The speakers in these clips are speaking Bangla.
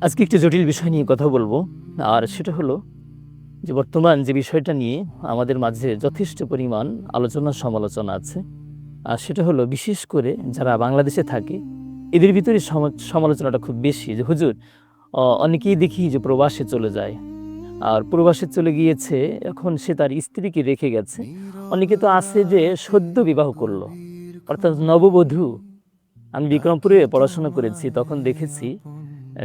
আজকে একটি জটিল বিষয় নিয়ে কথা বলবো। আর সেটা হলো যে বর্তমান যে বিষয়টা নিয়ে আমাদের মাঝে যথেষ্ট পরিমাণ আলোচনা সমালোচনা আছে। আর সেটা হলো বিশেষ করে যারা বাংলাদেশে থাকে এদের ভিতরে সমালোচনাটা খুব বেশি যে হুজুর অনেকেই দেখি যে প্রবাসে চলে যায়। আর প্রবাসে চলে গিয়েছে, এখন সে তার স্ত্রীকে রেখে গেছে। অনেকে তো আছে যে সদ্য বিবাহ করলো, অর্থাৎ নববধূ। আমি বিক্রমপুরে পড়াশোনা করেছি, তখন দেখেছি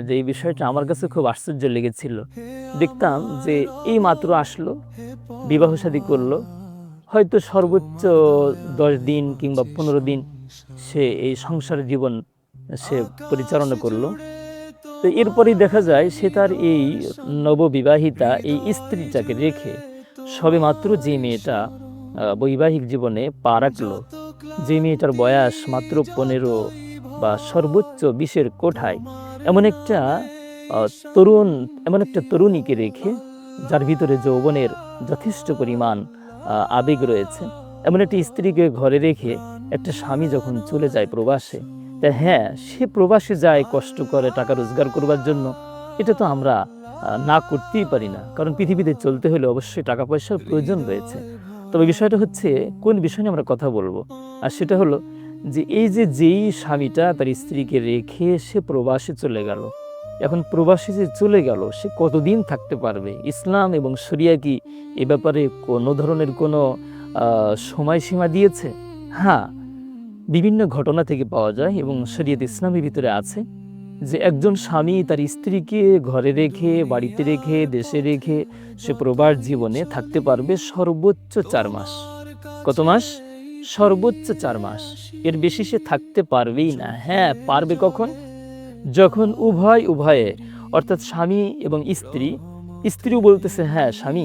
যে এই বিষয়টা আমার কাছে খুব আশ্চর্য লেগেছিল। দেখতাম যে এই মাত্র আসলো, বিবাহ শাদী করলো, হয়তো সর্বোচ্চ 10 দিন কিংবা 15 দিন সে এই সংসার জীবন সে পরিচালনা করলো। তো এরপরেই দেখা যায় সে তার এই নববিবাহিতা এই স্ত্রীটাকে রেখে সবেমাত্র যে মেয়েটা বৈবাহিক জীবনে পা রাখলো, যে মেয়েটার বয়স মাত্র 15 বা সর্বোচ্চ 20-এর কোঠায়, এমন একটা আহ, তরুণ এমন একটা তরুণীকে রেখে, যার ভিতরে যৌবনের যথেষ্ট পরিমাণ আবেগ রয়েছে, এমন একটি স্ত্রীকে ঘরে রেখে একটা স্বামী যখন চলে যায় প্রবাসে, তা হ্যাঁ, সে প্রবাসে যায় কষ্ট করে টাকা রোজগার করবার জন্য। এটা তো আমরা না করতেই পারি না, কারণ পৃথিবীতে চলতে হলে অবশ্যই টাকা পয়সার প্রয়োজন রয়েছে। তবে বিষয়টা হচ্ছে কোন বিষয় নিয়ে আমরা কথা বলবো, আর সেটা হলো যে এই যে যেই স্বামীটা তার স্ত্রীকে রেখে সে প্রবাসে চলে গেল, এখন প্রবাসে যে চলে গেল সে কতদিন থাকতে পারবে? ইসলাম এবং শরিয়া কি এ ব্যাপারে কোনো ধরনের কোনো সময়সীমা দিয়েছে? হ্যাঁ, বিভিন্ন ঘটনা থেকে পাওয়া যায় এবং শরিয়ত ইসলামের ভিতরে আছে যে একজন স্বামী তার স্ত্রীকে ঘরে রেখে, বাড়িতে রেখে, দেশে রেখে সে প্রবাস জীবনে থাকতে পারবে সর্বোচ্চ 4 মাস। কত মাস? সর্বোচ্চ 4 মাস। এর বেশি সে থাকতে পারবেই না। হ্যাঁ, পারবে কখন? যখন উভয়ে অর্থাৎ স্বামী এবং স্ত্রী, স্ত্রীও বলতেছে হ্যাঁ স্বামী,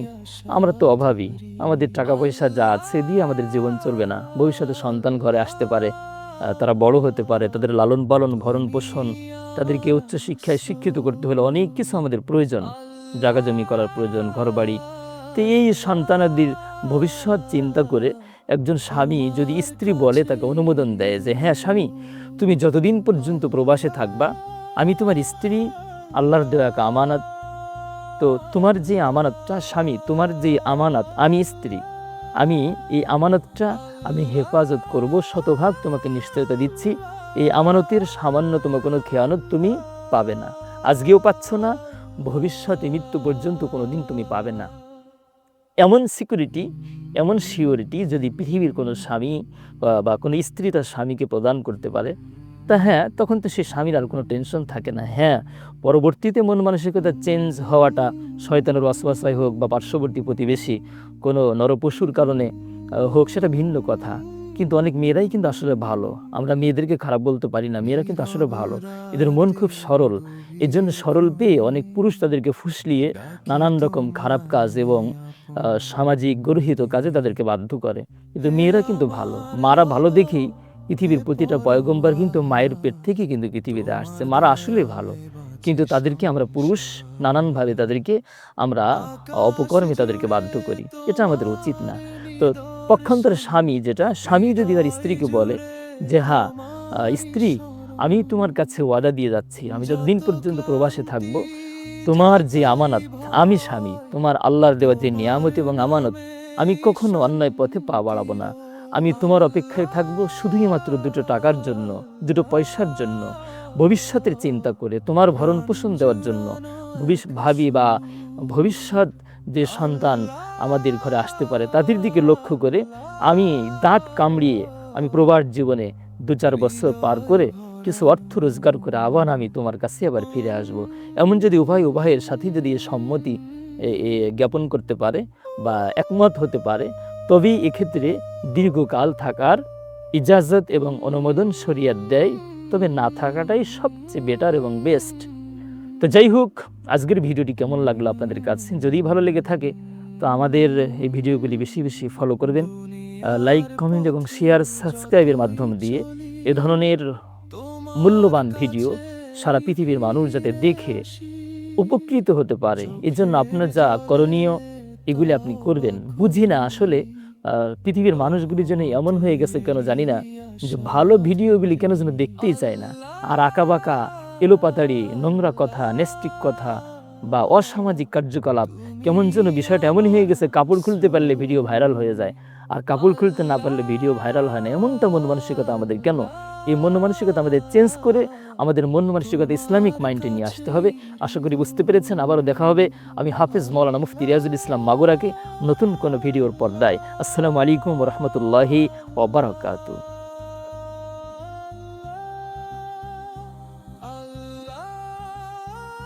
আমরা তো অভাবী, আমাদের টাকা পয়সা যা আছে দিয়ে আমাদের জীবন চলবে না, ভবিষ্যতে সন্তান ঘরে আসতে পারে, তারা বড় হতে পারে, তাদের লালন পালন ভরণ পোষণ, তাদেরকে উচ্চ শিক্ষায় শিক্ষিত করতে হলে অনেক কিছু আমাদের প্রয়োজন, জায়গা জমি করার প্রয়োজন, ঘর বাড়ি। তো এই সন্তানাদির ভবিষ্যৎ চিন্তা করে একজন স্বামী যদি স্ত্রী বলে, তাকে অনুমোদন দেয় যে হ্যাঁ স্বামী, তুমি যতদিন পর্যন্ত প্রবাসে থাকবা, আমি তোমার স্ত্রী, আল্লাহর দেওয়া এক আমানত। তো তোমার যে আমানতটা স্বামী, তোমার যে আমানত, আমি স্ত্রী, আমি এই আমানতটা আমি হেফাজত করব, শতভাগ তোমাকে নিশ্চয়তা দিচ্ছি। এই আমানতের সামান্যতম কোনো খেয়ানত তুমি পাবে না, আজকেও পাচ্ছ না, ভবিষ্যতে মৃত্যু পর্যন্ত কোনোদিন তুমি পাবে না। এমন সিকিউরিটি, এমন সিওরিটি যদি পৃথিবীর কোনো স্বামী বা কোনো স্ত্রী তার স্বামীকে প্রদান করতে পারে, তা হ্যাঁ, তখন তো সে স্বামীর আর কোনো টেনশন থাকে না। হ্যাঁ, পরবর্তীতে মন মানসিকতা চেঞ্জ হওয়াটা শয়তানের ওয়াসওয়াসায় হোক বা পার্শ্ববর্তী প্রতিবেশী কোনো নরপশুর কারণে হোক, সেটা ভিন্ন কথা। কিন্তু অনেক মেয়েরাই কিন্তু আসলে ভালো, আমরা মেয়েদেরকে খারাপ বলতে পারি না, মেয়েরা কিন্তু আসলে ভালো, এদের মন খুব সরল। এর জন্য সরল পেয়ে অনেক পুরুষ তাদেরকে ফুসলিয়ে নানান রকম খারাপ কাজ এবং সামাজিক গর্হিত কাজে তাদেরকে বাধ্য করে। কিন্তু মেয়েরা কিন্তু ভালো, মারা ভালো দেখেই পৃথিবীর প্রতিটা পয়গম্বর কিন্তু মায়ের পেট থেকে কিন্তু পৃথিবীতে আসছে, মারা আসলে ভালো। কিন্তু তাদেরকে আমরা পুরুষ নানানভাবে তাদেরকে আমরা অপকর্মে তাদেরকে বাধ্য করি, এটা আমাদের উচিত না। তো পক্ষান্তরে স্বামী, যেটা স্বামী যদি তার স্ত্রীকে বলে যে হ্যাঁ স্ত্রী, আমি তোমার কাছে ওয়াদা দিয়ে যাচ্ছি, আমি যতদিন পর্যন্ত প্রবাসে থাকবো, তোমার যে আমানত, আমি স্বামী, তোমার আল্লাহর দেওয়া যে নিয়ামত এবং আমানত, আমি কখনো অন্যায় পথে পা বাড়াবো না, আমি তোমার অপেক্ষায় থাকবো শুধুই মাত্র 2টো টাকার জন্য, 2টো পয়সার জন্য, ভবিষ্যতের চিন্তা করে তোমার ভরণ পোষণ দেওয়ার জন্য, ভাবি বা ভবিষ্যৎ যে সন্তান আমাদের ঘরে আসতে পারে তাদের দিকে লক্ষ্য করে আমি দাঁত কামড়িয়ে আমি প্রবাস জীবনে 2-4 বছর পার করে কিছু অর্থ রোজগার করে আবার আমি তোমার কাছে আবার ফিরে আসব। এমন যদি উভয়ের সাথে যদি সম্মতি জ্ঞাপন করতে পারে বা একমত হতে পারে, তবেই এক্ষেত্রে দীর্ঘকাল থাকার ইজাজত এবং অনুমোদন শরিয়ত দেয়। তবে না থাকাটাই সবচেয়ে বেটার এবং বেস্ট। তো যাই হোক, আজকের ভিডিওটি কেমন লাগলো আপনাদের কাছে? যদি ভালো লেগে থাকে তো আমাদের এই ভিডিওগুলি বেশি বেশি ফলো করবেন, লাইক, কমেন্ট এবং শেয়ার, সাবস্ক্রাইবের মাধ্যম দিয়ে এ ধরনের মূল্যবান ভিডিও সারা পৃথিবীর মানুষ যাতে দেখে উপকৃত হতে পারে, এর জন্য আপনার যা করণীয় এগুলি আপনি করবেন। বুঝি না আসলে পৃথিবীর মানুষগুলি যেন এমন হয়ে গেছে কেন জানি না, যে ভালো ভিডিওগুলি কেন যেন দেখতেই চায় না, আর আঁকা বাঁকা এলোপাতাড়ি নোংরা কথা, নেস্টিক কথা বা অসামাজিক কার্যকলাপ, কেমন যেন বিষয়টা এমনই হয়ে গেছে, কাপড় খুলতে পারলে ভিডিও ভাইরাল হয়ে যায়, আর কাপড় খুলতে না পারলে ভিডিও ভাইরাল হয় না। এমনটা মন মানসিকতা আমাদের কেন? এই মন মানসিকতা আমাদের চেঞ্জ করে আমাদের মন মানসিকতা ইসলামিক মাইন্ডে নিয়ে আসতে হবে। আশা করি বুঝতে পেরেছেন। আবারও দেখা হবে আমি হাফেজ মাওলানা মুফতি রিয়াজুল ইসলাম মাগুরাকে নতুন কোনো ভিডিওর পর্দায়। আসসালামু আলাইকুম ওয়া রাহমাতুল্লাহি ওয়া বারাকাতুহু।